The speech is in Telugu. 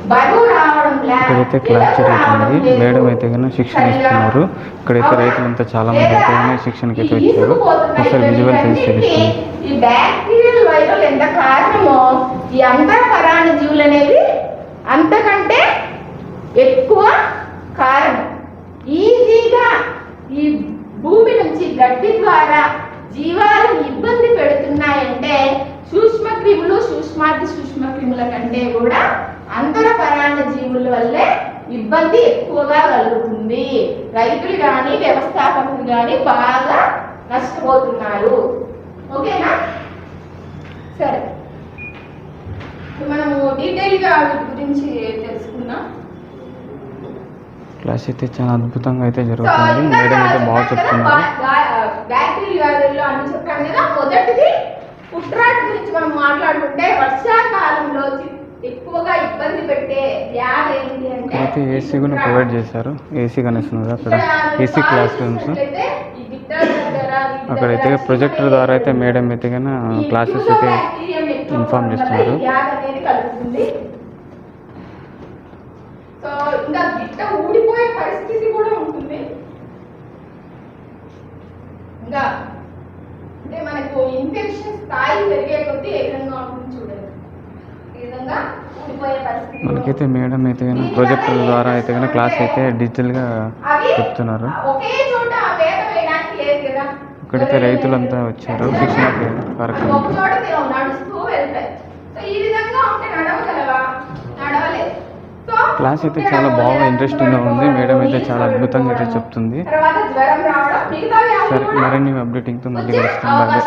ఇక్కడైతే క్లాస్ జరుగుతుంది. మేడం అయితే కన్నా శిక్షణ ఇస్తున్నారు. ఇక్కడైతే రైతులంతా చాలా మంది అయితే శిక్షణకి అయితే వచ్చారు. ఒకసారి విజువల్ చేసి తెలుస్తుంది. ఈ బ్యాక్టీరియల్ వైరల్ ఎంత కారణమో ఈ అంతర పరాణ జీవులు అనేవి అంతకంటే ఎక్కువ కారణం. ఈజీగా ఈ భూమి నుంచి గడ్డి ద్వారా జీవాలు ఇబ్బంది పెడుతున్నాయంటే సూక్ష్మక్రిములు సూక్ష్మాతి సూక్ష్మక్రిముల కంటే కూడా అంతర పరాణ జీవుల వల్లే ఇబ్బంది ఎక్కువగా కలుగుతుంది. రైతులు కానీ వ్యవస్థాపకులు కానీ బాగా నష్టపోతున్నారు. ఓకేనా? సరే, మనము డీటెయిల్గా వీటి గురించి తెలుసుకుందాం. క్లాస్ అయితే చాలా అద్భుతంగా అయితే జరుగుతుంది. మేడం అయితే బాగా చెప్తున్నారు. బ్యాక్టీరియా వ్యాధుల్లో అని చెప్పాను కదా. మొదటిది పుట్రాట్ గురించి మనం మాట్లాడుకుంటే వర్షాకాలంలో ఎక్కువగా ఇబ్బంది పెట్టే వ్యాధి ఏంటి అంటే అయితే ఏసీ కూడా ప్రొవైడ్ చేశారు. ఏసీ కనిపిస్తుంది అక్కడ. AC class rooms. అక్కడైతే ప్రొజెక్టర్ ద్వారా అయితే మేడం అయితే కన్నా క్లాసెస్ అయితే ఇన్ఫార్మ్ చేస్తున్నారు. సో ఇంకా గిట్ట ఊడిపోయే పరిస్థితి కూడా ఉంటుంది. ఇంకా అంటే మనకు ఇన్ఫెక్షన్ స్థాయి పెరిగే కొద్దీ ఏ విధంగా ఉంటుంది చూడండి. ఈ విధంగా ఊడిపోయే పరిస్థితి. మనకైతే మేడం అయితే కన్నా ప్రొజెక్టర్ ద్వారా అయితే కన్నా క్లాస్ అయితే డిజిటల్గా చెప్తున్నారు. ఒకే చోట వేద వేయడానికి లేదు కదా. ఇక్కడైతే రైతులంతా వచ్చారు శిక్షణ కార్యక్రమం. ఒక చోట నడుస్తూ వెళ్తాయి. సో ఈ విధంగా ఉంటే నడవగలవా? నడవలేదు. క్లాస్ అయితే చాలా బాగా ఇంట్రెస్టింగ్గా ఉంది. మేడం అయితే చాలా అద్భుతంగా అయితే చెప్తుంది. తర్వాత జ్వరం రావడం, మిగతా సరే, మరిన్ని అప్డేటింగ్తో మళ్ళీ కలుస్తాం. బాయ్.